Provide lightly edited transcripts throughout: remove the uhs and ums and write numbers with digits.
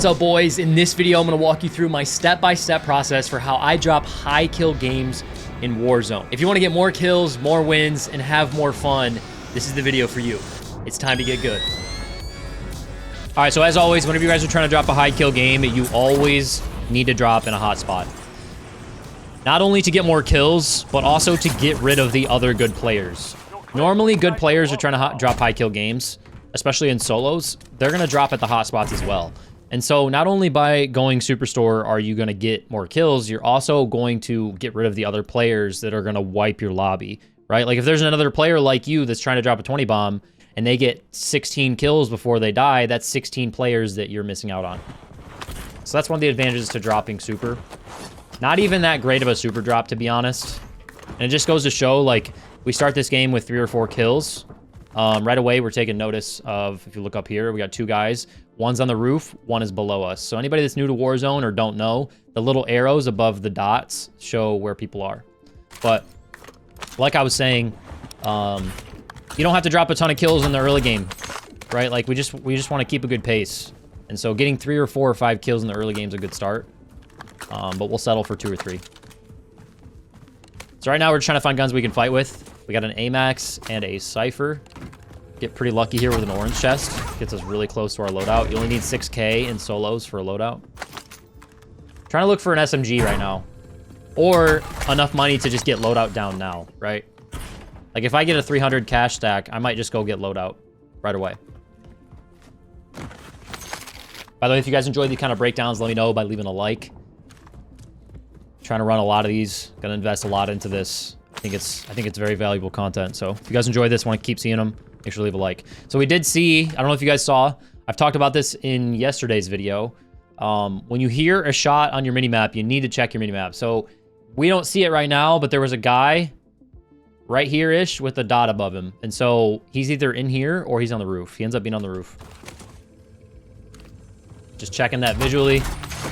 What's up, boys? In this video, I'm going to walk you through my step-by-step process for how I drop high kill games in Warzone. If you want to get more kills, more wins, and have more fun, this is the video for you. It's time to get good. All right, so as always, whenever you guys are trying to drop a high kill game, you always need to drop in a hot spot. Not only to get more kills, but also to get rid of the other good players. Normally, good players are trying to drop high kill games, especially in solos. They're going to drop at the hot spots as well. And so not only by going Superstore are you going to get more kills, you're also going to get rid of the other players that are going to wipe your lobby, right? Like if there's another player like you that's trying to drop a 20 bomb and they get 16 kills before they die, that's 16 players that you're missing out on. So that's one of the advantages to dropping super. Not even that great of a super drop, to be honest. And it just goes to show, like, we start this game with 3 or 4 kills. Right away, we're taking notice of, if you look up here, we got 2 guys. One's on the roof, one is below us. So anybody that's new to Warzone or don't know, the little arrows above the dots show where people are. But like I was saying, you don't have to drop a ton of kills in the early game, right? Like we just want to keep a good pace. And so getting 3 or 4 or 5 kills in the early game is a good start. But we'll settle for 2 or 3. So right now we're trying to find guns we can fight with. We got an AMAX and a Cypher. Get pretty lucky here with an orange chest. Gets us really close to our loadout. You only need 6K in solos for a loadout. Trying to look for an SMG right now. Or enough money to just get loadout down now, right? Like if I get a 300 cash stack, I might just go get loadout right away. By the way, if you guys enjoy these kind of breakdowns, let me know by leaving a like. Trying to run a lot of these. Gonna invest a lot into this. I think it's very valuable content. So if you guys enjoy this, want to keep seeing them, make sure to leave a like. So we did see, I don't know if you guys saw, I've talked about this in yesterday's video. When you hear a shot on your minimap, you need to check your minimap. So we don't see it right now, but there was a guy right here-ish with a dot above him. And so he's either in here or he's on the roof. He ends up being on the roof. Just checking that visually,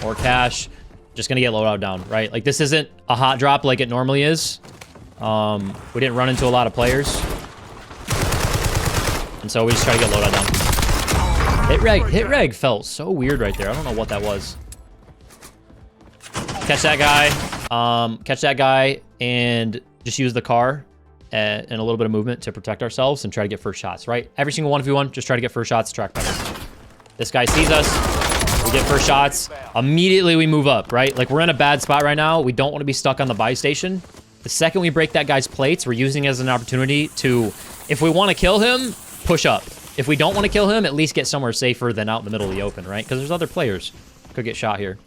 or cash. Just gonna get loadout down, right? Like this isn't a hot drop like it normally is. We didn't run into a lot of players. And so we just try to get loadout down. Hit reg felt so weird right there. I don't know what that was. Catch that guy, and just use the car and a little bit of movement to protect ourselves and try to get first shots, right? Every single 1v1, just try to get first shots, track better. This guy sees us. We get first shots. Immediately we move up, right? Like we're in a bad spot right now. We don't want to be stuck on the buy station. The second we break that guy's plates, we're using it as an opportunity to, if we want to kill him, push up. If we don't want to kill him, at least get somewhere safer than out in the middle of the open, right? Because there's other players. Could get shot here.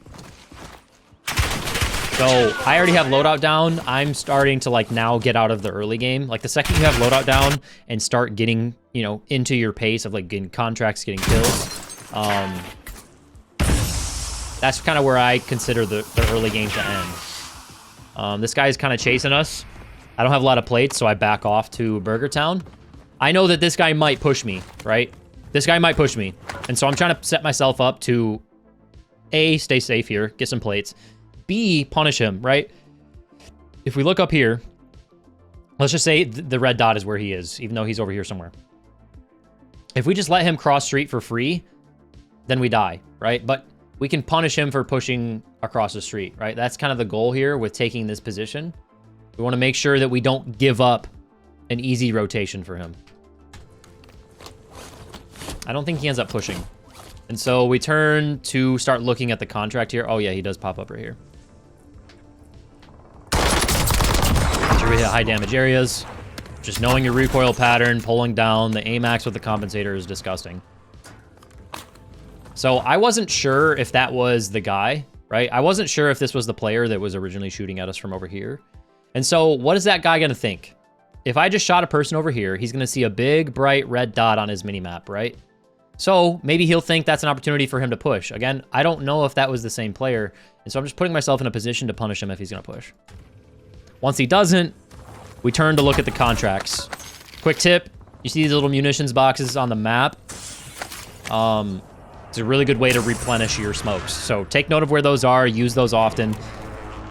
So I already have loadout down. I'm starting to like now get out of the early game. Like the second you have loadout down and start getting, you know, into your pace of like getting contracts, getting kills, that's kind of where I consider the early game to end. This guy is kind of chasing us. I don't have a lot of plates, so I back off to Berger Town. I know that this guy might push me, right? This guy might push me. And so I'm trying to set myself up to A, stay safe here, get some plates. B, punish him, right? If we look up here, let's just say the red dot is where he is, even though he's over here somewhere. If we just let him cross street for free, then we die, right? But we can punish him for pushing across the street, right? That's kind of the goal here with taking this position. We want to make sure that we don't give up an easy rotation for him. I don't think he ends up pushing. And so we turn to start looking at the contract here. Oh yeah, he does pop up right here. Sure we hit high damage areas. Just knowing your recoil pattern, pulling down the AMAX with the compensator is disgusting. So I wasn't sure if that was the guy, right? I wasn't sure if this was the player that was originally shooting at us from over here. And so what is that guy going to think? If I just shot a person over here, he's going to see a big, bright red dot on his minimap, right? So maybe he'll think that's an opportunity for him to push. Again, I don't know if that was the same player. And so I'm just putting myself in a position to punish him if he's going to push. Once he doesn't, we turn to look at the contracts. Quick tip, you see these little munitions boxes on the map? It's a really good way to replenish your smokes. So take note of where those are, use those often.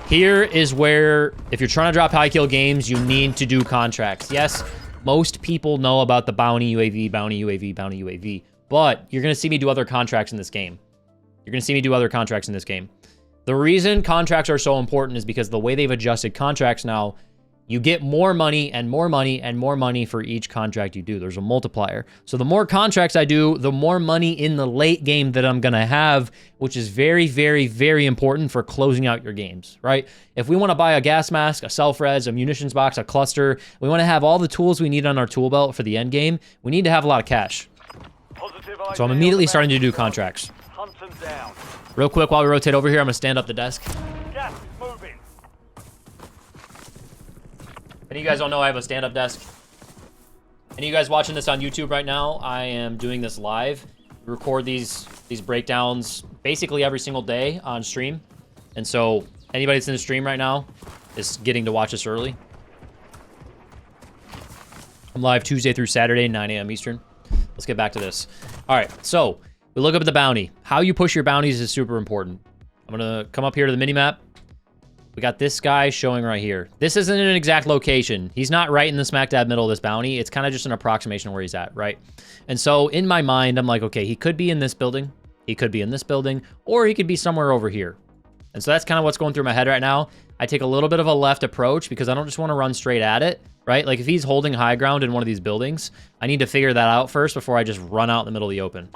Here is where, if you're trying to drop high kill games, you need to do contracts. Yes, most people know about the bounty UAV, bounty UAV, bounty UAV, but you're going to see me do other contracts in this game. You're going to see me do other contracts in this game. The reason contracts are so important is because the way they've adjusted contracts now, you get more money and more money and more money for each contract you do. There's a multiplier. So the more contracts I do, the more money in the late game that I'm going to have, which is very, very, very important for closing out your games, right? If we want to buy a gas mask, a self-res, a munitions box, a cluster, we want to have all the tools we need on our tool belt for the end game, we need to have a lot of cash. So I'm immediately starting to do contracts. Real quick, while we rotate over here, I'm going to stand up the desk. Gas is moving. Any of you guys don't know, I have a stand-up desk. Any of you guys watching this on YouTube right now, I am doing this live. We record these breakdowns basically every single day on stream. And so anybody that's in the stream right now is getting to watch this early. I'm live Tuesday through Saturday, 9 a.m. Eastern. Let's get back to this. All right, so we look up at the bounty. How you push your bounties is super important. I'm going to come up here to the mini-map. We got this guy showing right here. This isn't an exact location. He's not right in the smack dab middle of this bounty. It's kind of just an approximation of where he's at, right? And so in my mind, I'm like, okay, he could be in this building. He could be in this building, or he could be somewhere over here. And so that's kind of what's going through my head right now. I take a little bit of a left approach because I don't just want to run straight at it, right? Like if he's holding high ground in one of these buildings, I need to figure that out first before I just run out in the middle of the open.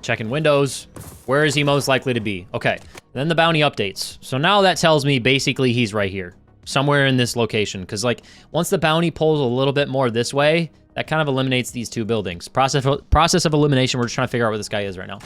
Checking windows. Where is he most likely to be? Okay. Then the bounty updates. So now that tells me basically he's right here. Somewhere in this location. Because like once the bounty pulls a little bit more this way, that kind of eliminates these two buildings. Process of elimination, we're just trying to figure out where this guy is right now.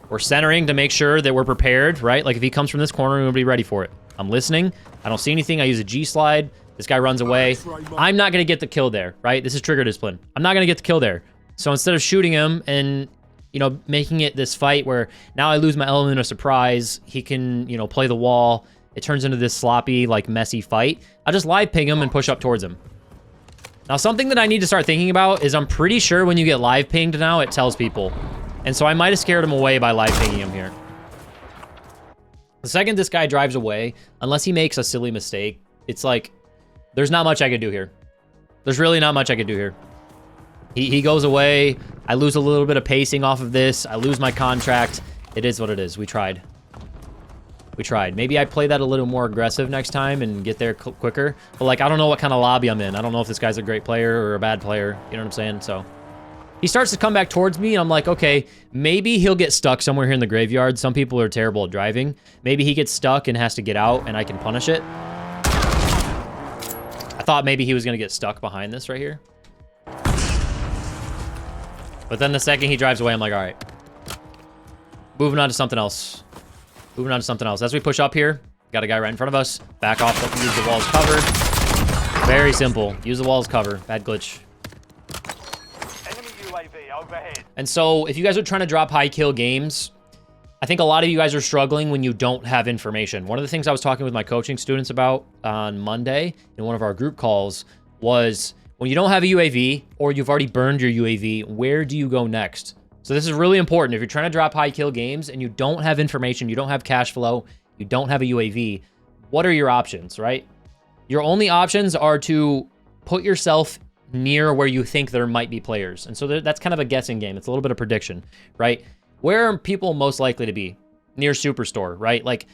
We're centering to make sure that we're prepared, right? Like if he comes from this corner, we're going to be ready for it. I'm listening. I don't see anything. I use a G slide. This guy runs away. I'm not going to get the kill there, right? This is trigger discipline. I'm not going to get the kill there. So instead of shooting him and, you know, making it this fight where now I lose my element of surprise, he can, you know, play the wall. It turns into this sloppy, like messy fight. I'll just live ping him and push up towards him. Now, something that I need to start thinking about is I'm pretty sure when you get live pinged now, it tells people. And so I might have scared him away by live pinging him here. The second this guy drives away, unless he makes a silly mistake, it's like, there's not much I can do here. There's really not much I can do here. He goes away. I lose a little bit of pacing off of this. I lose my contract. It is what it is. We tried. We tried. Maybe I play that a little more aggressive next time and get there quicker. But, like, I don't know what kind of lobby I'm in. I don't know if this guy's a great player or a bad player. You know what I'm saying? So he starts to come back towards me, and I'm like, okay, maybe he'll get stuck somewhere here in the graveyard. Some people are terrible at driving. Maybe he gets stuck and has to get out, and I can punish it. I thought maybe he was going to get stuck behind this right here. But then the second he drives away, I'm like, all right. Moving on to something else. Moving on to something else. As we push up here, got a guy right in front of us. Back off, use the wall as cover. Very simple. Use the wall as cover. Bad glitch. Enemy UAV overhead. And so, if you guys are trying to drop high kill games, I think a lot of you guys are struggling when you don't have information. One of the things I was talking with my coaching students about on Monday in one of our group calls was when you don't have a UAV or you've already burned your UAV, where do you go next? So this is really important. If you're trying to drop high kill games and you don't have information, you don't have cash flow, you don't have a UAV, what are your options, right? Your only options are to put yourself near where you think there might be players. And so that's kind of a guessing game. It's a little bit of prediction, right? Where are people most likely to be? Near Superstore, right? Like,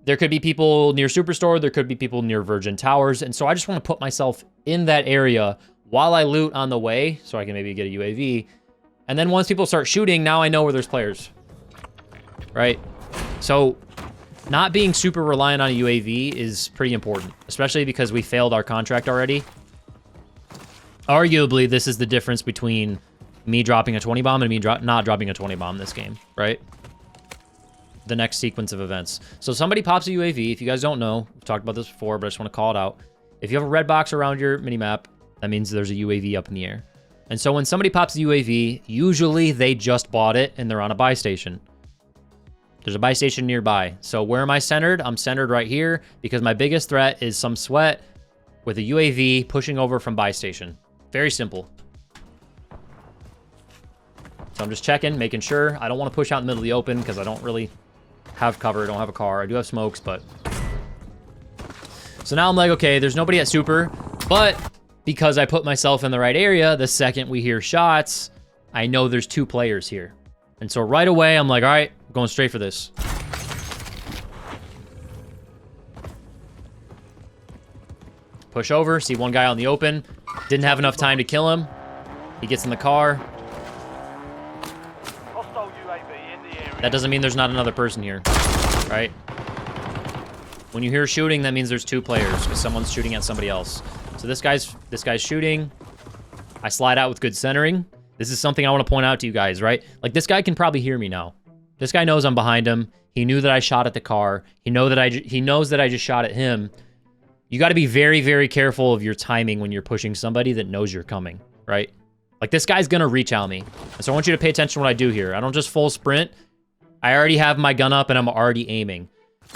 there could be people near Superstore, there could be people near Virgin Towers, and so I just want to put myself in that area while I loot on the way, so I can maybe get a UAV. And then once people start shooting, now I know where there's players, right? So not being super reliant on a UAV is pretty important, especially because we failed our contract already. Arguably, this is the difference between me dropping a 20 bomb and me not dropping a 20 bomb this game, right? The next sequence of events. So somebody pops a UAV. If you guys don't know, we've talked about this before, but I just want to call it out. If you have a red box around your minimap, that means there's a UAV up in the air. And so when somebody pops a UAV, usually they just bought it and they're on a buy station. There's a buy station nearby. So where am I centered? I'm centered right here because my biggest threat is some sweat with a UAV pushing over from buy station. Very simple. So I'm just checking, making sure. I don't want to push out in the middle of the open because I don't really have cover. I don't have a car. I do have smokes, but... So now I'm like, okay, there's nobody at super, but because I put myself in the right area, the second we hear shots, I know there's 2 players here. And so right away, I'm like, all right, I'm going straight for this. Push over, see one guy on the open. Didn't have enough time to kill him. He gets in the car. Hostile UAV in the area. That doesn't mean there's not another person here, right? When you hear shooting, that means there's 2 players because someone's shooting at somebody else. So this guy's shooting. I slide out with good centering. This is something I want to point out to you guys, right? Like, this guy can probably hear me now. This guy knows I'm behind him. He knew that I shot at the car. He knows that I just shot at him. You got to be very, very careful of your timing when you're pushing somebody that knows you're coming, right? Like, this guy's going to reach out me. And so I want you to pay attention to what I do here. I don't just full sprint. I already have my gun up and I'm already aiming.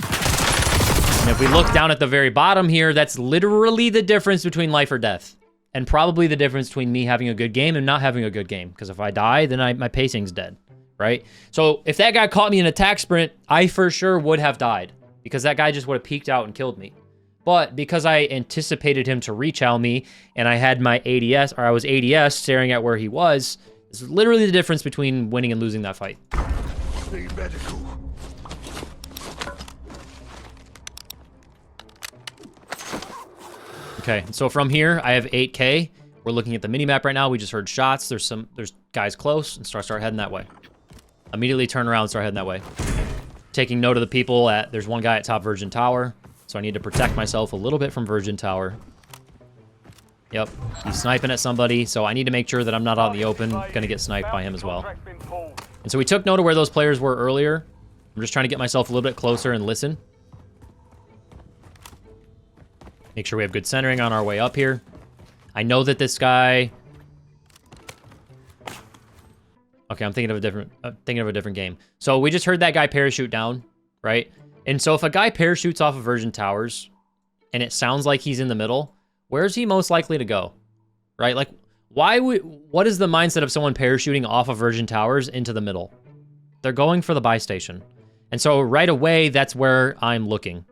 And if we look down at the very bottom here, that's literally the difference between life or death. And probably the difference between me having a good game and not having a good game. Because if I die, then my pacing's dead, right? So if that guy caught me in an attack sprint, I for sure would have died. Because that guy just would have peeked out and killed me. But because I anticipated him to rechow me, and I had my ADS, or I was ADS staring at where he was, this is literally the difference between winning and losing that fight. Need medical. Okay, so from here, I have 8K. We're looking at the minimap right now. We just heard shots. There's guys close, and start heading that way. Immediately turn around and start heading that way. Taking note of the people there's one guy at top Virgin Tower, so I need to protect myself a little bit from Virgin Tower. Yep, he's sniping at somebody, so I need to make sure that I'm not out in the open. Gonna get sniped by him as well. And so we took note of where those players were earlier. I'm just trying to get myself a little bit closer and listen. Make sure we have good centering on our way up here. I know that this guy... Okay, I'm thinking of a different game. So we just heard that guy parachute down, right? And so if a guy parachutes off of Virgin Towers, and it sounds like he's in the middle, where's he most likely to go, right? Like, what is the mindset of someone parachuting off of Virgin Towers into the middle? They're going for the buy station. And so right away, that's where I'm looking.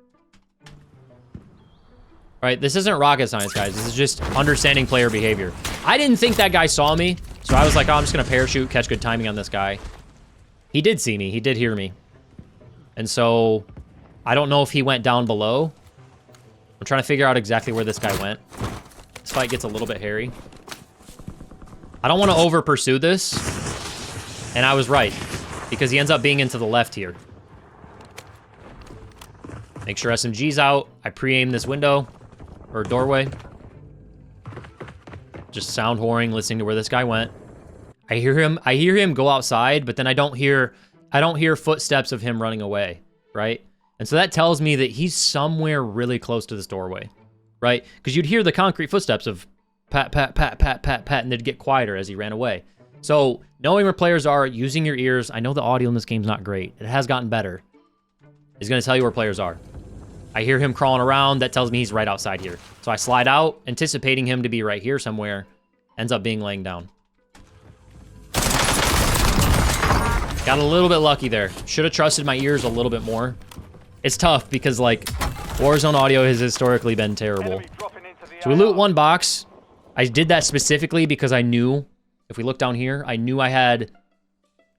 Right, this isn't rocket science, guys. This is just understanding player behavior. I didn't think that guy saw me, so I was like, oh, I'm just gonna parachute, catch good timing on this guy. He did see me, he did hear me. And so, I don't know if he went down below. I'm trying to figure out exactly where this guy went. This fight gets a little bit hairy. I don't want to over pursue this. And I was right, because he ends up being into the left here. Make sure SMG's out. I pre-aim this window. Or doorway. Just sound whoring, listening to where this guy went. I hear him go outside, but then I don't hear footsteps of him running away, right? And so that tells me that he's somewhere really close to this doorway, right? Because you'd hear the concrete footsteps of pat, pat, pat, pat, pat, pat, and they'd get quieter as he ran away. So knowing where players are, using your ears, I know the audio in this game's not great. It has gotten better. Is going to tell you where players are. I hear him crawling around. That tells me he's right outside here. So I slide out, anticipating him to be right here somewhere. Ends up being laying down. Got a little bit lucky there. Should have trusted my ears a little bit more. It's tough because, like, Warzone audio has historically been terrible. So we loot one box. I did that specifically because I knew, if we look down here, I knew I had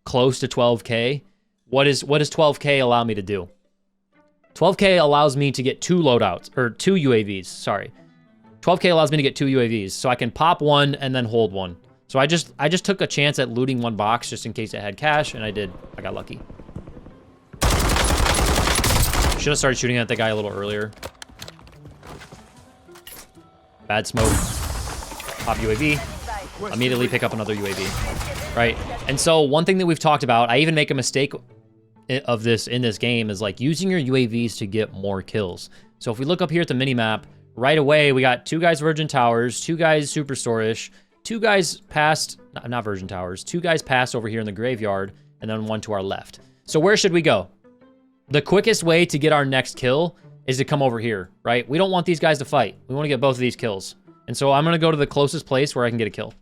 close to 12K. What does 12K allow me to do? 12K allows me to get 2 loadouts, or 2 UAVs, sorry. 12K allows me to get 2 UAVs, so I can pop one and then hold one. So I just took a chance at looting one box just in case it had cash, and I did. I got lucky. Should have started shooting at that guy a little earlier. Bad smoke. Pop UAV. Immediately pick up another UAV. Right? And so one thing that we've talked about, I even make a mistake of this in this game, is like using your UAVs to get more kills. So if we look up here at the minimap, right away we got 2 guys Virgin Towers, 2 guys Superstore-ish, 2 guys past, not Virgin Towers, 2 guys past over here in the graveyard, and then 1 to our left. So where should we go? The quickest way to get our next kill is to come over here, right? We don't want these guys to fight. We want to get both of these kills. And so I'm going to go to the closest place where I can get a kill.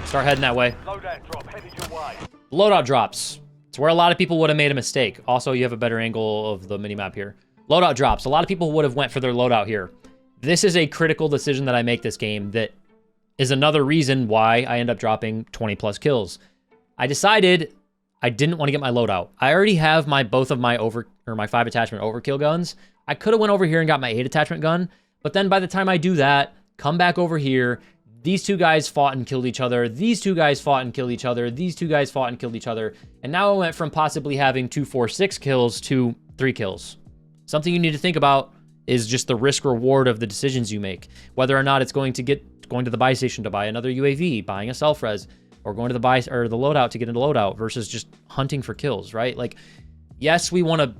Start heading that way. Loadout drop headed your way. Loadout drops. It's where a lot of people would have made a mistake. Also, you have a better angle of the minimap here. Loadout drops. A lot of people would have went for their loadout here. This is a critical decision that I make this game that is another reason why I end up dropping 20 plus kills. I decided I didn't want to get my loadout. I already have both of my 5 attachment overkill guns. I could have went over here and got my 8 attachment gun, but then by the time I do that, come back over here, these 2 guys fought and killed each other. These 2 guys fought and killed each other. These 2 guys fought and killed each other. And now I went from possibly having 2, 4, 6 kills to 3 kills. Something you need to think about is just the risk reward of the decisions you make. Whether or not it's going to the buy station to buy another UAV, buying a self-res, or going to the loadout to get into loadout versus just hunting for kills, right? Like, yes, we want to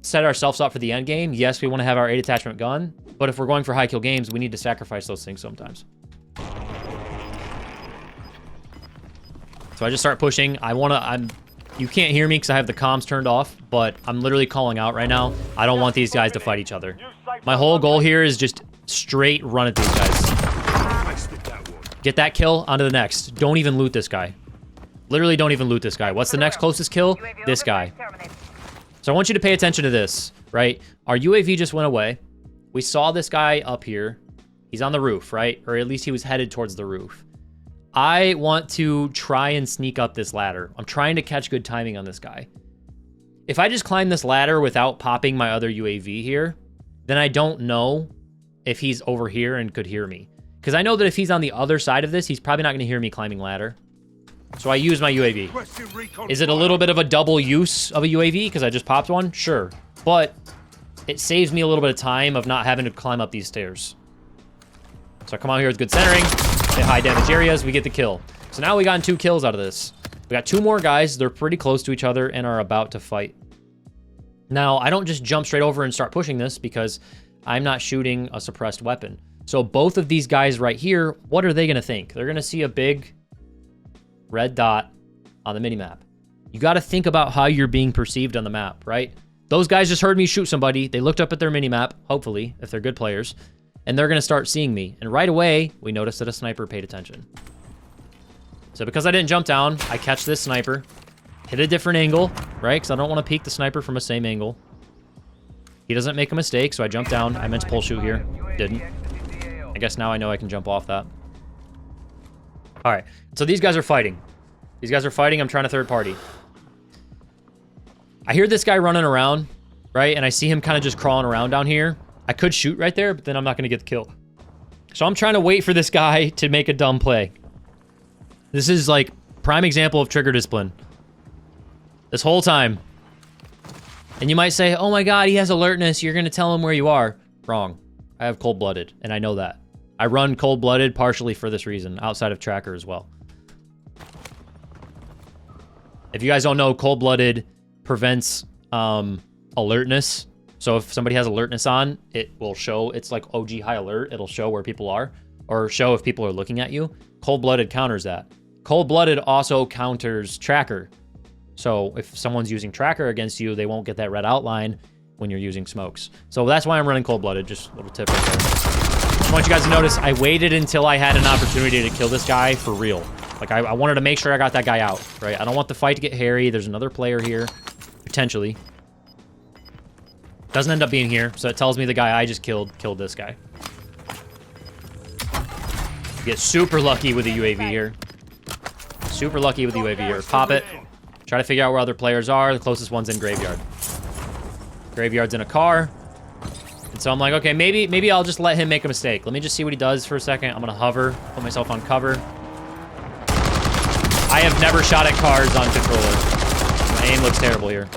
set ourselves up for the end game. Yes, we want to have our 8 attachment gun, but if we're going for high kill games, we need to sacrifice those things sometimes. So I just start pushing. You can't hear me because I have the comms turned off, but I'm literally calling out right now. I don't want these guys to fight each other. My whole goal here is just straight run at these guys. Get that kill, onto the next. Don't even loot this guy. Literally don't even loot this guy. What's the next closest kill? This guy. So I want you to pay attention to this, right? Our UAV just went away. We saw this guy up here. He's on the roof, right? Or at least he was headed towards the roof. I want to try and sneak up this ladder. I'm trying to catch good timing on this guy. If I just climb this ladder without popping my other UAV here, then I don't know if he's over here and could hear me. Because I know that if he's on the other side of this, he's probably not going to hear me climbing ladder. So I use my UAV. Is it a little bit of a double use of a UAV because I just popped one? Sure. But it saves me a little bit of time of not having to climb up these stairs. So I come out here with good centering, hit high damage areas, we get the kill. So now we got 2 kills out of this. We got 2 more guys, they're pretty close to each other and are about to fight. Now, I don't just jump straight over and start pushing this because I'm not shooting a suppressed weapon. So both of these guys right here, what are they going to think? They're going to see a big red dot on the minimap. You got to think about how you're being perceived on the map, right? Those guys just heard me shoot somebody. They looked up at their minimap, hopefully, if they're good players, and they're going to start seeing me. And right away, we noticed that a sniper paid attention. So because I didn't jump down, I catch this sniper, hit a different angle, right? Because I don't want to peek the sniper from the same angle. He doesn't make a mistake, so I jump down. I meant to pull shoot here. Didn't. I guess now I know I can jump off that. All right, so these guys are fighting. These guys are fighting. I'm trying to third party. I hear this guy running around, right? And I see him kind of just crawling around down here. I could shoot right there, but then I'm not going to get the kill. So I'm trying to wait for this guy to make a dumb play. This is like prime example of trigger discipline. This whole time. And you might say, oh my God, he has alertness. You're going to tell him where you are. Wrong. I have cold-blooded, and I know that. I run cold-blooded partially for this reason, outside of tracker as well. If you guys don't know, cold-blooded prevents alertness. So if somebody has alertness on, it will show, it's like OG high alert. It'll show where people are, or show if people are looking at you. Cold-blooded counters that. Cold-blooded also counters tracker. So if someone's using tracker against you, they won't get that red outline when you're using smokes. So that's why I'm running cold-blooded. Just a little tip right there. I want you guys to notice, I waited until I had an opportunity to kill this guy for real. Like, I wanted to make sure I got that guy out, right? I don't want the fight to get hairy. There's another player here, potentially. Doesn't end up being here, so it tells me the guy I just killed this guy. Get super lucky with the UAV here. Super lucky with the UAV here. Pop it. Try to figure out where other players are. The closest one's in graveyard. Graveyard's in a car. And so I'm like, okay, maybe I'll just let him make a mistake. Let me just see what he does for a second. I'm gonna hover, put myself on cover. I have never shot at cars on controller. My aim looks terrible here.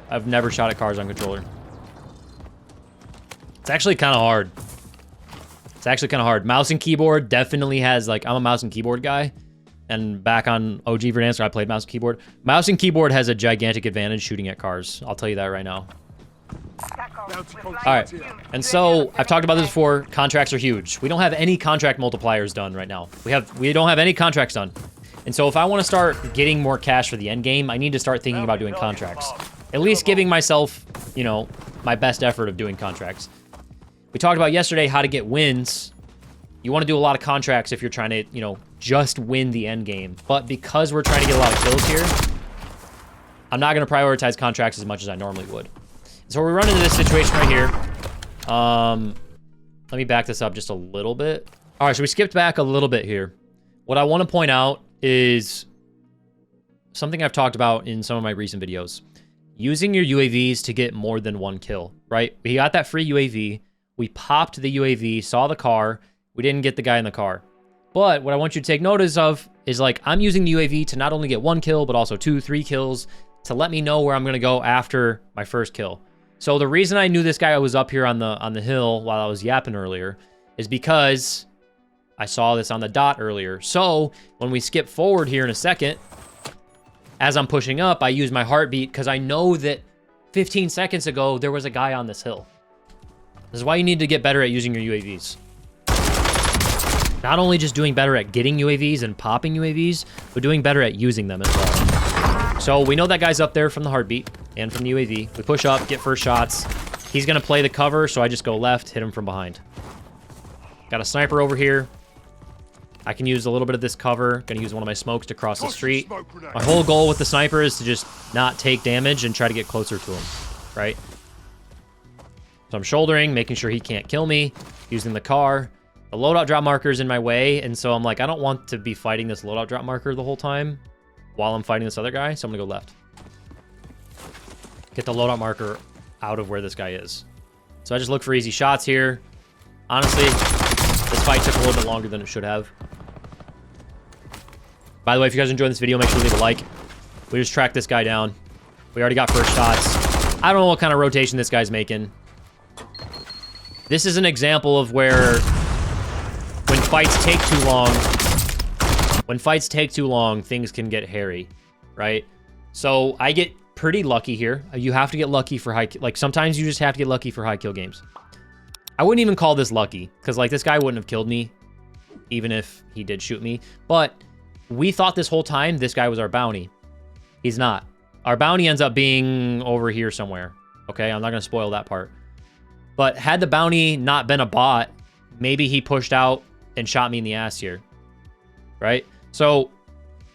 I've never shot at cars on controller. It's actually kind of hard. It's actually kind of hard. Mouse and keyboard definitely has, like, I'm a mouse and keyboard guy. And back on OG Verdansk, I played mouse and keyboard. Mouse and keyboard has a gigantic advantage shooting at cars. I'll tell you that right now. All right, and so I've talked about this before. Contracts are huge. We don't have any contract multipliers done right now. We don't have any contracts done. And so if I want to start getting more cash for the end game, I need to start thinking about doing contracts. At least giving myself, you know, my best effort of doing contracts. We talked about yesterday how to get wins. You want to do a lot of contracts if you're trying to, you know, just win the end game. But because we're trying to get a lot of kills here, I'm not going to prioritize contracts as much as I normally would. So we run into this situation right here. Let me back this up just a little bit. All right, so we skipped back a little bit here. What I want to point out is something I've talked about in some of my recent videos. Using your UAVs to get more than one kill, right? We got that free UAV. We popped the UAV, saw the car. We didn't get the guy in the car. But what I want you to take notice of is like, I'm using the UAV to not only get 1 kill, but also 2, 3 kills to let me know where I'm going to go after my first kill. So the reason I knew this guy was up here on the hill while I was yapping earlier is because I saw this on the dot earlier. So when we skip forward here in a second, as I'm pushing up, I use my heartbeat because I know that 15 seconds ago, there was a guy on this hill. This is why you need to get better at using your UAVs. Not only just doing better at getting UAVs and popping UAVs, but doing better at using them as well. So we know that guy's up there from the heartbeat and from the UAV. We push up, get first shots. He's going to play the cover, so I just go left, hit him from behind. Got a sniper over here. I can use a little bit of this cover. Gonna use one of my smokes to cross the street. My whole goal with the sniper is to just not take damage and try to get closer to him, right? So I'm shouldering, making sure he can't kill me, using the car. The loadout drop marker is in my way, and so I'm like, I don't want to be fighting this loadout drop marker the whole time while I'm fighting this other guy, so I'm gonna go left. Get the loadout marker out of where this guy is. So I just look for easy shots here. Honestly, this fight took a little bit longer than it should have. By the way, if you guys enjoyed this video, make sure to leave a like. We just tracked this guy down. We already got first shots. I don't know what kind of rotation this guy's making. This is an example of where when fights take too long, things can get hairy, right? So I get pretty lucky here. You have to get lucky for like sometimes you just have to get lucky for high kill games. I wouldn't even call this lucky because like this guy wouldn't have killed me even if he did shoot me. But we thought this whole time this guy was our bounty. He's not. Our bounty ends up being over here somewhere. Okay, I'm not going to spoil that part. But had the bounty not been a bot, maybe he pushed out and shot me in the ass here. Right? So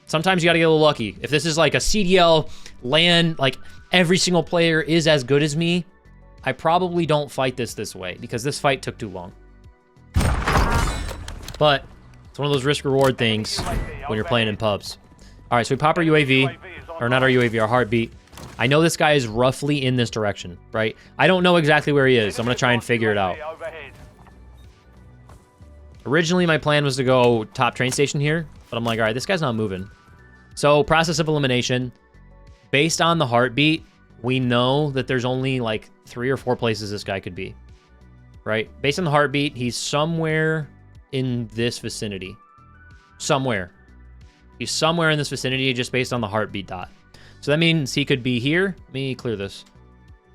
sometimes you got to get a little lucky. If this is like a CDL LAN, like every single player is as good as me, I probably don't fight this way because this fight took too long. But it's one of those risk-reward things when you're playing in pubs. All right, so we pop our UAV, or not our UAV, our heartbeat. I know this guy is roughly in this direction, right? I don't know exactly where he is, so I'm going to try and figure it out. Originally, my plan was to go top train station here, but I'm like, all right, this guy's not moving. So process of elimination. Based on the heartbeat, we know that there's only like 3 or 4 places this guy could be, right? Based on the heartbeat, he's somewhere in this vicinity. Somewhere. He's somewhere in this vicinity just based on the heartbeat dot. So that means he could be here. Let me clear this.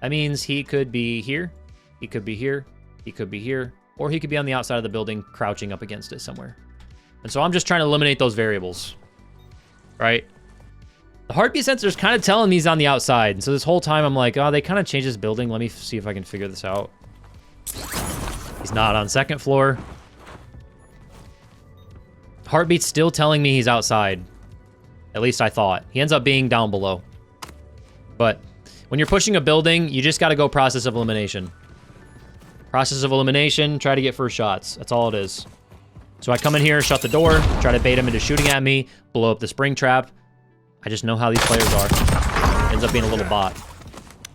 That means he could be here. He could be here. He could be here. Or he could be on the outside of the building crouching up against it somewhere. And so I'm just trying to eliminate those variables, right? The heartbeat sensor is kind of telling me he's on the outside. And so this whole time I'm like, oh, they kind of changed this building. Let me see if I can figure this out. He's not on second floor. Heartbeat's still telling me he's outside. At least I thought. He ends up being down below. But when you're pushing a building, you just got to go process of elimination. Process of elimination, try to get first shots. That's all it is. So I come in here, shut the door, try to bait him into shooting at me, blow up the spring trap. I just know how these players are. Ends up being a little bot.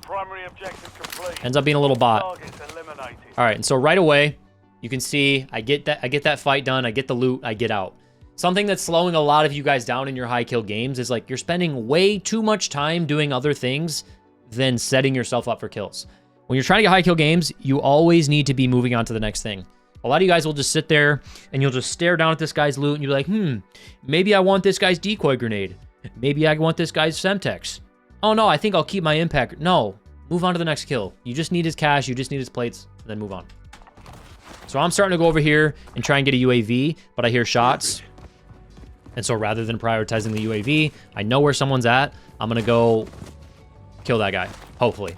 Primary objective complete. Ends up being a little bot. Targets eliminated. All right, and so right away, you can see I get that fight done, I get the loot, I get out. Something that's slowing a lot of you guys down in your high kill games is like you're spending way too much time doing other things than setting yourself up for kills. When you're trying to get high kill games, you always need to be moving on to the next thing. A lot of you guys will just sit there and you'll just stare down at this guy's loot and you're like, maybe I want this guy's decoy grenade. Maybe I want this guy's Semtex. Oh no, I think I'll keep my impact. No, move on to the next kill. You just need his cash, you just need his plates, and then move on. So I'm starting to go over here and try and get a UAV, but I hear shots. And so rather than prioritizing the UAV, I know where someone's at. I'm going to go kill that guy, hopefully.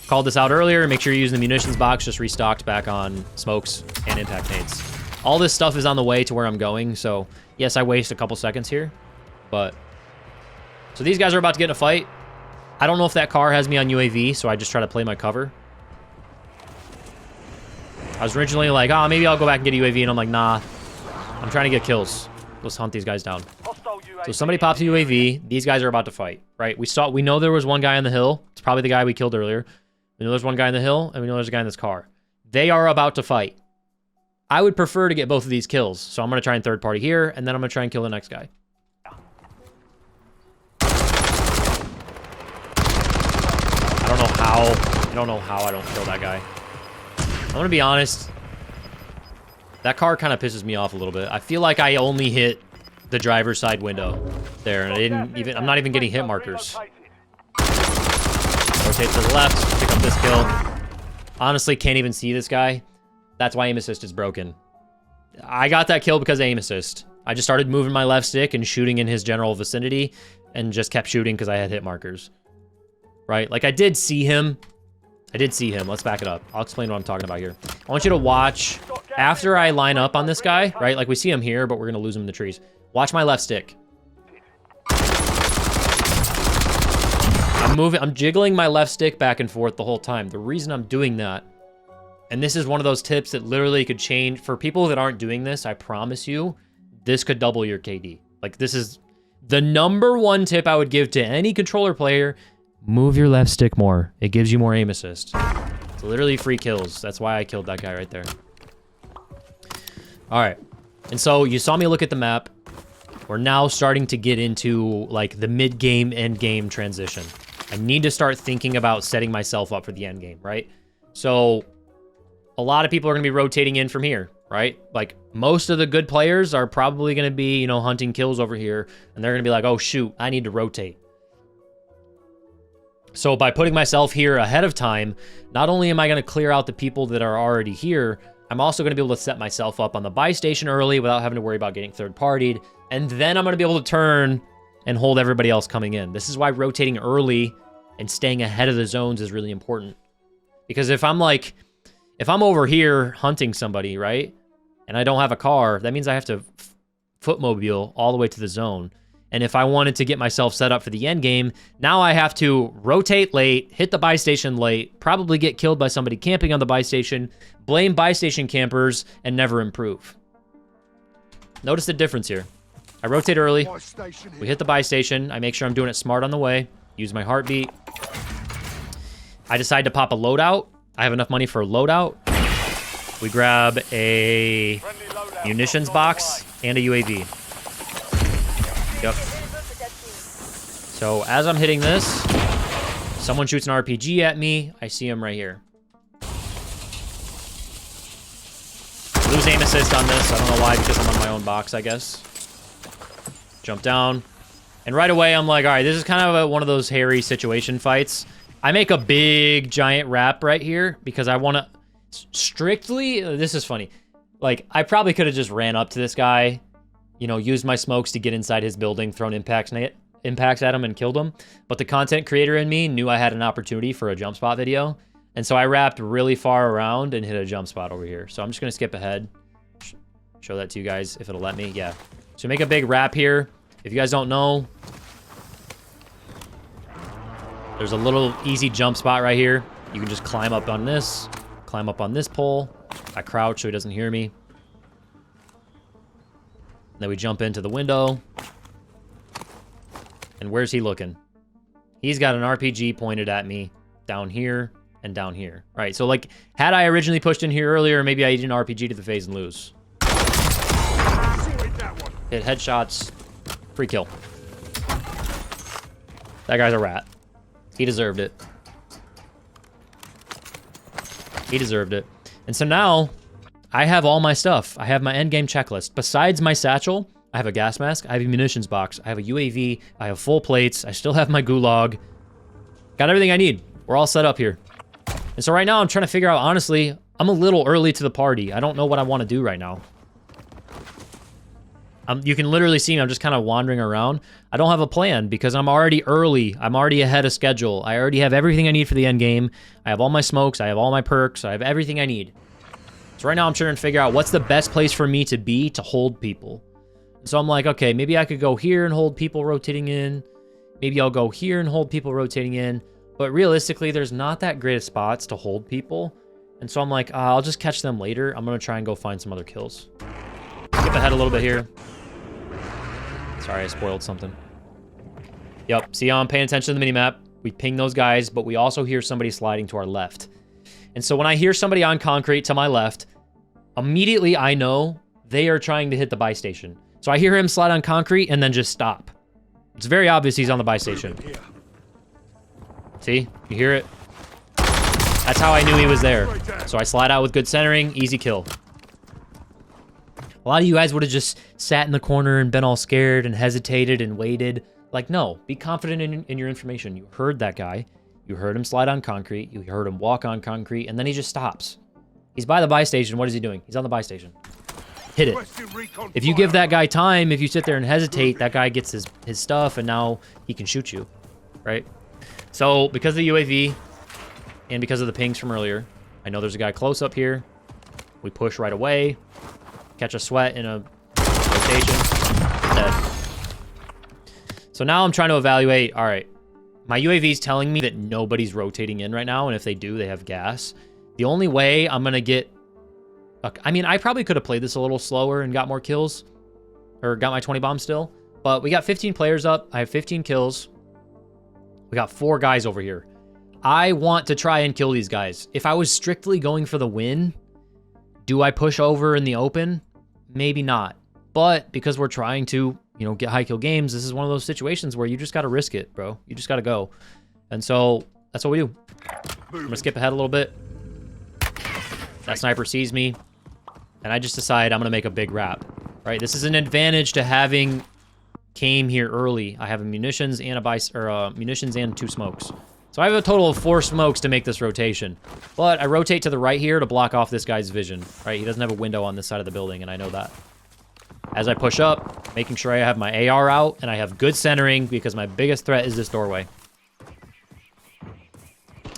Called this out earlier. Make sure you're using the munitions box, just restocked back on smokes and impact nades. All this stuff is on the way to where I'm going. So yes, I waste a couple seconds here, but so these guys are about to get in a fight. I don't know if that car has me on UAV, so I just try to play my cover. I was originally like, oh, maybe I'll go back and get a UAV, and I'm like, nah. I'm trying to get kills. Let's hunt these guys down. So somebody pops a UAV. These guys are about to fight, right? We know there was one guy on the hill. It's probably the guy we killed earlier. We know there's one guy on the hill, and we know there's a guy in this car. They are about to fight. I would prefer to get both of these kills, so I'm going to try and third party here, and then I'm going to try and kill the next guy. I don't know how I don't kill that guy. I'm going to be honest. That car kind of pisses me off a little bit. I feel like I only hit the driver's side window there, and I'm not even getting hit markers. Rotate to the left, pick up this kill. Honestly, can't even see this guy. That's why aim assist is broken. I got that kill because of aim assist. I just started moving my left stick and shooting in his general vicinity, and just kept shooting because I had hit markers. Right? Like, I did see him. Let's back it up. I'll explain what I'm talking about here. I want you to watch after I line up on this guy, right? Like, we see him here, but we're going to lose him in the trees. Watch my left stick. I'm jiggling my left stick back and forth the whole time. The reason I'm doing that, and this is one of those tips that literally could change, for people that aren't doing this, I promise you, this could double your KD. Like, this is the #1 tip I would give to any controller player. Move your left stick more. It gives you more aim assist. It's literally free kills. That's why I killed that guy right there. All right. And so you saw me look at the map. We're now starting to get into like the mid-game, end-game transition. I need to start thinking about setting myself up for the end game, right? So a lot of people are going to be rotating in from here, right? Like, most of the good players are probably going to be, you know, hunting kills over here, and they're going to be like, oh, shoot, I need to rotate. So by putting myself here ahead of time, not only am I going to clear out the people that are already here, I'm also going to be able to set myself up on the buy station early without having to worry about getting third-partied. And then I'm going to be able to turn and hold everybody else coming in. This is why rotating early and staying ahead of the zones is really important. Because if I'm over here hunting somebody, right, and I don't have a car, that means I have to footmobile all the way to the zone. And if I wanted to get myself set up for the end game, now I have to rotate late, hit the buy station late, probably get killed by somebody camping on the buy station, blame buy station campers, and never improve. Notice the difference here. I rotate early, we hit the buy station, I make sure I'm doing it smart on the way, use my heartbeat. I decide to pop a loadout. I have enough money for a loadout. We grab a munitions box and a UAV. Yep. So as I'm hitting this, someone shoots an RPG at me. I see him right here. Lose aim assist on this. I don't know why, because I'm on my own box, I guess. Jump down. And right away, I'm like, all right, this is kind of one of those hairy situation fights. I make a big, giant wrap right here because I want to strictly... This is funny. Like, I probably could have just ran up to this guy, you know, used my smokes to get inside his building, thrown impacts at him and killed him. But the content creator in me knew I had an opportunity for a jump spot video. And so I wrapped really far around and hit a jump spot over here. So I'm just going to skip ahead. Show that to you guys if it'll let me. Yeah. So make a big wrap here. If you guys don't know, there's a little easy jump spot right here. You can just climb up on this pole. I crouch so he doesn't hear me. Then we jump into the window. And where's he looking? He's got an RPG pointed at me down here and down here. All right, so like, had I originally pushed in here earlier, maybe I eat an RPG to the face and lose. Hit headshots. Free kill. That guy's a rat. He deserved it. He deserved it. And so now, I have all my stuff. I have my endgame checklist. Besides my satchel, I have a gas mask, I have a munitions box, I have a UAV, I have full plates, I still have my gulag. Got everything I need. We're all set up here. And so right now, I'm trying to figure out, honestly, I'm a little early to the party. I don't know what I want to do right now. You can literally see me, I'm just kind of wandering around. I don't have a plan because I'm already early. I'm already ahead of schedule. I already have everything I need for the end game. I have all my smokes, I have all my perks, I have everything I need. So right now I'm trying to figure out what's the best place for me to be to hold people. So I'm like, okay, maybe I could go here and hold people rotating in. Maybe I'll go here and hold people rotating in. But realistically, there's not that great of spots to hold people. And so I'm like, I'll just catch them later. I'm going to try and go find some other kills. Skip ahead a little bit here. Sorry, I spoiled something. Yep, see how I'm paying attention to the minimap. We ping those guys, but we also hear somebody sliding to our left. And so when I hear somebody on concrete to my left, immediately I know they are trying to hit the buy station. So I hear him slide on concrete and then just stop. It's very obvious he's on the buy station. See? You hear it? That's how I knew he was there. So I slide out with good centering, easy kill. A lot of you guys would have just sat in the corner and been all scared and hesitated and waited. Like, no, be confident in your information. You heard that guy. You heard him slide on concrete. You heard him walk on concrete, and then he just stops. He's by the buy station. What is he doing? He's on the buy station. Hit it. If you give that guy time, if you sit there and hesitate, that guy gets his stuff, and now he can shoot you, right? So because of the UAV and because of the pings from earlier, I know there's a guy close up here. We push right away. Catch a sweat in a rotation. Dead. So now I'm trying to evaluate, all right, my UAV is telling me that nobody's rotating in right now, and if they do, they have gas. The only way I'm going to get... I mean, I probably could have played this a little slower and got more kills, or got my 20 bombs still, but we got 15 players up. I have 15 kills. We got 4 guys over here. I want to try and kill these guys. If I was strictly going for the win, do I push over in the open? Maybe not. But because we're trying to, you know, get high kill games, this is one of those situations where you just got to risk it, bro. You just got to go. And so that's what we do. I'm going to skip ahead a little bit. That sniper sees me, and I just decide I'm going to make a big rap, right? This is an advantage to having came here early. I have a munitions and munitions and 2 smokes. So I have a total of 4 smokes to make this rotation. But I rotate to the right here to block off this guy's vision, right? He doesn't have a window on this side of the building, and I know that. As I push up, making sure I have my AR out, and I have good centering because my biggest threat is this doorway.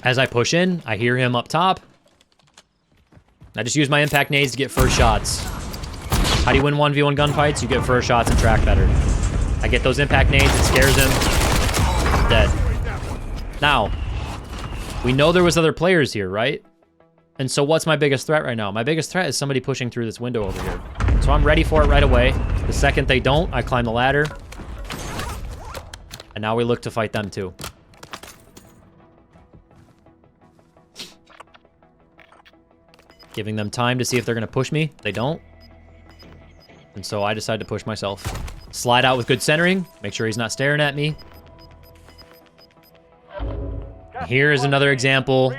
As I push in, I hear him up top. I just use my impact nades to get first shots. How do you win 1v1 gunfights? You get first shots and track better. I get those impact nades, it scares him. Dead. Now, we know there was other players here, right? And so what's my biggest threat right now? My biggest threat is somebody pushing through this window over here. So I'm ready for it right away. The second they don't, I climb the ladder. And now we look to fight them too. Giving them time to see if they're going to push me. They don't. And so I decide to push myself. Slide out with good centering. Make sure he's not staring at me. Here is another example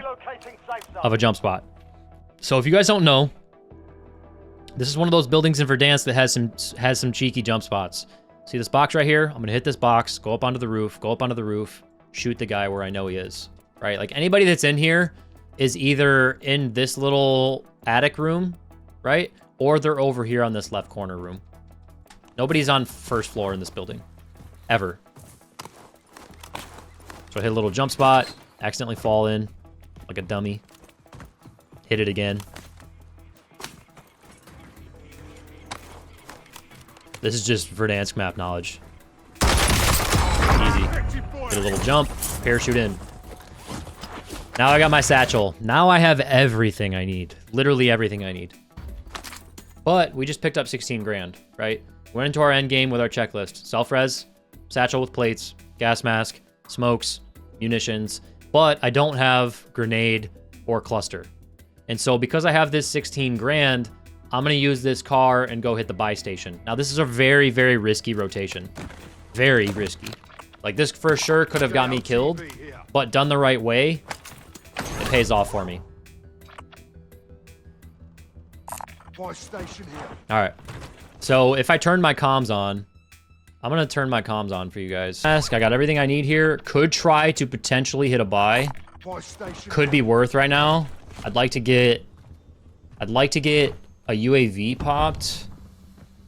of a jump spot. So if you guys don't know, this is one of those buildings in Verdansk that has some cheeky jump spots. See this box right here? I'm going to hit this box, go up onto the roof, shoot the guy where I know he is, right? Like anybody that's in here is either in this little attic room, right? Or they're over here on this left corner room. Nobody's on first floor in this building, ever. So I hit a little jump spot, accidentally fall in like a dummy. Hit it again. This is just Verdansk map knowledge. Easy. Hit a little jump, parachute in. Now I got my satchel. Now I have everything I need. Literally everything I need. But we just picked up 16 grand, right? Went into our end game with our checklist. Self-res, satchel with plates, gas mask, smokes, munitions. But I don't have grenade or cluster. And so because I have this 16 grand, I'm going to use this car and go hit the buy station. Now this is a very, very risky rotation. Very risky. Like this for sure could have got me killed, but done the right way, it pays off for me. All right. So if I turn my comms on, I'm going to turn my comms on for you guys. I got everything I need here. Could try to potentially hit a buy. Could be worth right now. I'd like to get a UAV popped.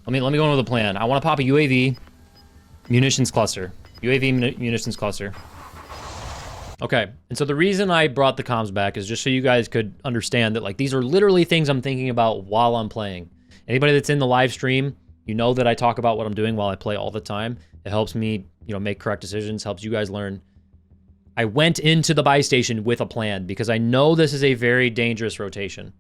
Let me go into the plan. I want to pop a UAV munitions cluster. UAV munitions cluster. Okay, and so the reason I brought the comms back is just so you guys could understand that like these are literally things I'm thinking about while I'm playing. Anybody that's in the live stream, you know that I talk about what I'm doing while I play all the time. It helps me, you know, make correct decisions, helps you guys learn. I went into the buy station with a plan because I know this is a very dangerous rotation.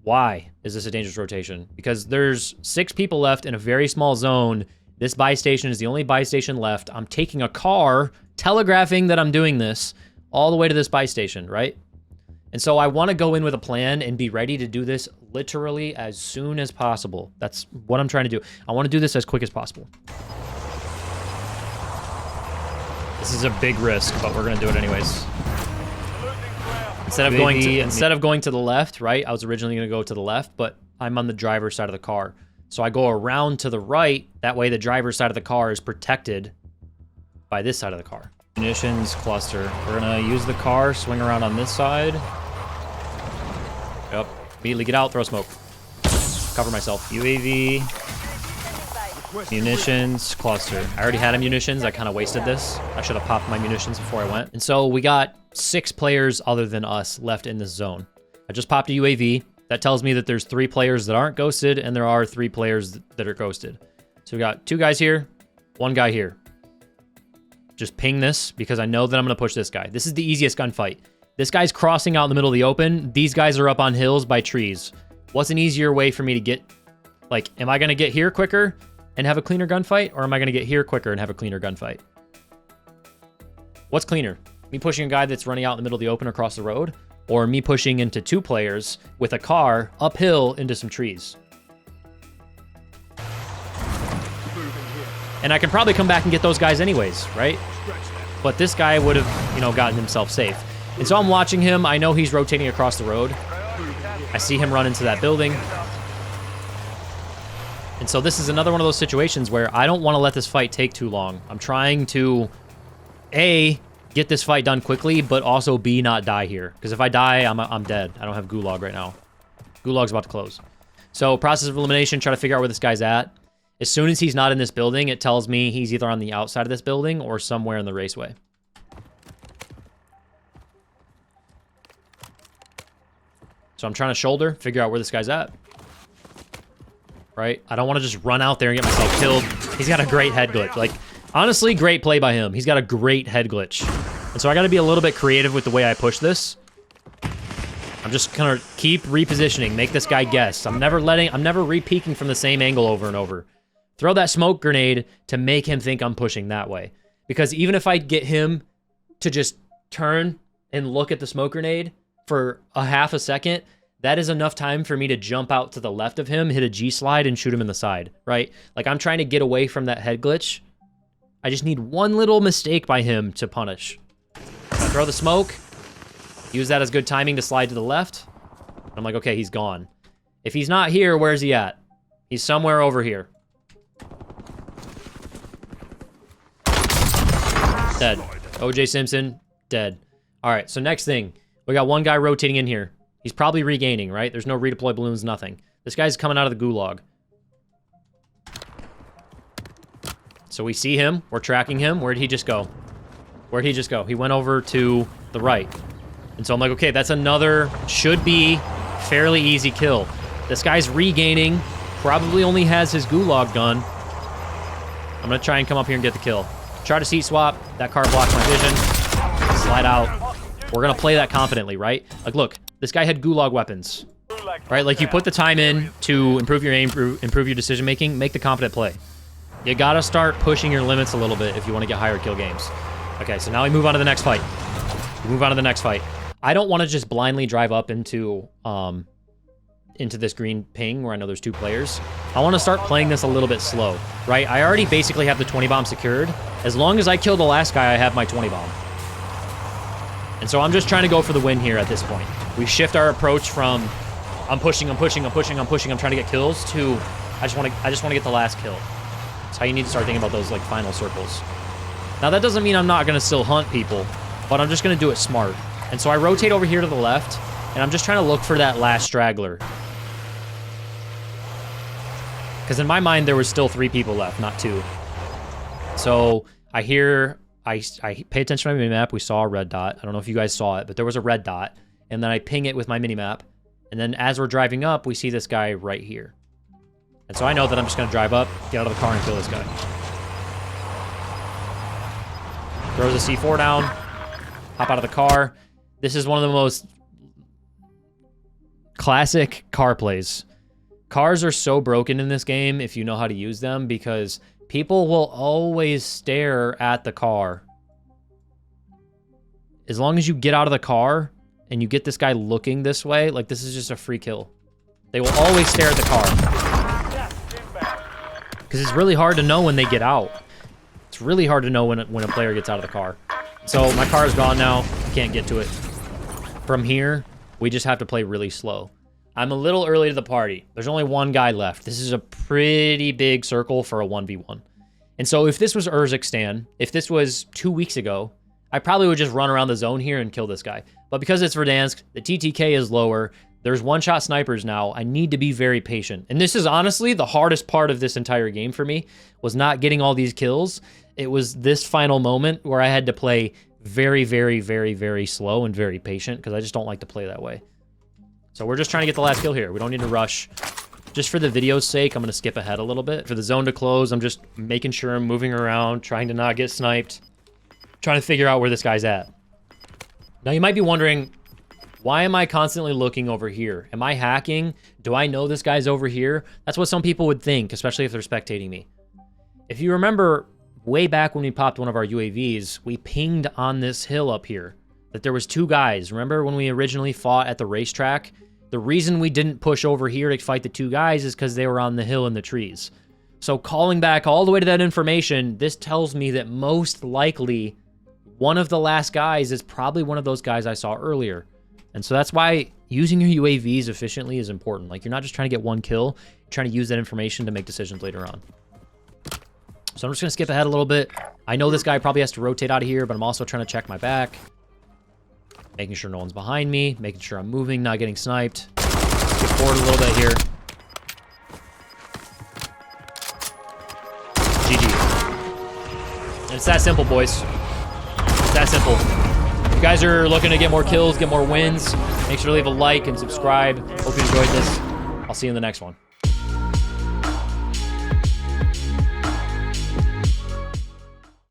Why is this a dangerous rotation? Because there's 6 people left in a very small zone. This buy station is the only buy station left. I'm taking a car, telegraphing that I'm doing this all the way to this buy station, right? And so I want to go in with a plan and be ready to do this literally as soon as possible. That's what I'm trying to do. I want to do this as quick as possible. This is a big risk, but we're going to do it anyways. Instead of going to the left, right? I was originally going to go to the left, but I'm on the driver's side of the car. So I go around to the right. That way the driver's side of the car is protected by this side of the car. Munitions cluster. We're going to use the car, swing around on this side. Yep. Immediately get out, throw smoke. Cover myself. UAV. Munitions cluster. I already had a munitions. I kind of wasted this. I should have popped my munitions before I went. And so we got 6 players other than us left in this zone. I just popped a UAV. That tells me that there's 3 players that aren't ghosted, and there are 3 players that are ghosted. So we got 2 guys here, 1 guy here. Just ping this because I know that I'm going to push this guy. This is the easiest gunfight. This guy's crossing out in the middle of the open. These guys are up on hills by trees. What's an easier way for me to get... Like, am I going to get here quicker and have a cleaner gunfight, or am I going to get here quicker and have a cleaner gunfight? What's cleaner? Me pushing a guy that's running out in the middle of the open across the road, or me pushing into 2 players with a car uphill into some trees? And I can probably come back and get those guys anyways, right? But this guy would have, you know, gotten himself safe. And so I'm watching him. I know he's rotating across the road. I see him run into that building. And so this is another one of those situations where I don't want to let this fight take too long. I'm trying to, A, get this fight done quickly, but also B, not die here. Because if I die, I'm dead. I don't have Gulag right now. Gulag's about to close. So process of elimination, try to figure out where this guy's at. As soon as he's not in this building, it tells me he's either on the outside of this building or somewhere in the raceway. So I'm trying to shoulder, figure out where this guy's at. Right? I don't want to just run out there and get myself killed. He's got a great head glitch. Like, honestly, great play by him. He's got a great head glitch. And so I got to be a little bit creative with the way I push this. I'm just gonna keep repositioning, make this guy guess. I'm never re-peeking from the same angle over and over. Throw that smoke grenade to make him think I'm pushing that way. Because even if I get him to just turn and look at the smoke grenade for a half a second, that is enough time for me to jump out to the left of him, hit a G-slide, and shoot him in the side, right? Like, I'm trying to get away from that head glitch. I just need one little mistake by him to punish. I throw the smoke, use that as good timing to slide to the left. I'm like, okay, he's gone. If he's not here, where's he at? He's somewhere over here. Dead. OJ Simpson, dead. All right, so next thing. We got 1 guy rotating in here. He's probably regaining, right? There's no redeploy balloons, nothing. This guy's coming out of the gulag. So we see him. We're tracking him. Where'd he just go? Where'd he just go? He went over to the right. And so I'm like, okay, that's another, should be, fairly easy kill. This guy's regaining. Probably only has his gulag gun. I'm going to try and come up here and get the kill. Try to seat swap. That car blocks my vision. Slide out. We're going to play that confidently, right? Like, look, this guy had gulag weapons, right? Like, you put the time in to improve your aim, improve your decision-making, make the confident play. You got to start pushing your limits a little bit if you want to get higher kill games. Okay, so now we move on to the next fight. I don't want to just blindly drive up into this green ping where I know there's 2 players. I want to start playing this a little bit slow, right? I already basically have the 20 bomb secured. As long as I kill the last guy, I have my 20 bomb. And so I'm just trying to go for the win here at this point. We shift our approach from I'm pushing, I'm trying to get kills to I just want to get the last kill. That's how you need to start thinking about those like final circles. Now that doesn't mean I'm not going to still hunt people, but I'm just going to do it smart. And so I rotate over here to the left, and I'm just trying to look for that last straggler. Because in my mind, there was still 3 people left, not 2. So I pay attention to my minimap. We saw a red dot. I don't know if you guys saw it, but there was a red dot. And then I ping it with my minimap. And then as we're driving up, we see this guy right here. And so I know that I'm just going to drive up, get out of the car, and kill this guy. Throws a C4 down. Hop out of the car. This is one of the most classic car plays. Cars are so broken in this game if you know how to use them, because people will always stare at the car. As long as you get out of the car and you get this guy looking this way, like, this is just a free kill. They will always stare at the car. Because it's really hard to know when they get out. It's really hard to know when a player gets out of the car. So my car is gone now. I can't get to it. From here, we just have to play really slow. I'm a little early to the party. There's only one guy left. This is a pretty big circle for a 1v1. And so if this was Urzikstan, if this was 2 weeks ago, I probably would just run around the zone here and kill this guy. But because it's Verdansk, the TTK is lower. There's one-shot snipers now. I need to be very patient. And this is honestly the hardest part of this entire game for me, was not getting all these kills. It was this final moment where I had to play very, very, very, very slow and very patient, because I just don't like to play that way. So we're just trying to get the last kill here. We don't need to rush. Just for the video's sake, I'm going to skip ahead a little bit. For the zone to close, I'm just making sure I'm moving around, trying to not get sniped, trying to figure out where this guy's at. Now you might be wondering, why am I constantly looking over here? Am I hacking? Do I know this guy's over here? That's what some people would think, especially if they're spectating me. If you remember, way back when we popped one of our UAVs, we pinged on this hill up here that there was 2 guys. Remember when we originally fought at the racetrack? The reason we didn't push over here to fight the 2 guys is because they were on the hill in the trees. So calling back all the way to that information, this tells me that most likely one of the last guys is probably one of those guys I saw earlier. And so that's why using your UAVs efficiently is important. Like, you're not just trying to get one kill, you're trying to use that information to make decisions later on. So I'm just going to skip ahead a little bit. I know this guy probably has to rotate out of here, but I'm also trying to check my back. Making sure no one's behind me, making sure I'm moving, not getting sniped. Skip forward a little bit here. GG. And it's that simple, boys. It's that simple. If you guys are looking to get more kills, get more wins, make sure to leave a like and subscribe. Hope you enjoyed this. I'll see you in the next one.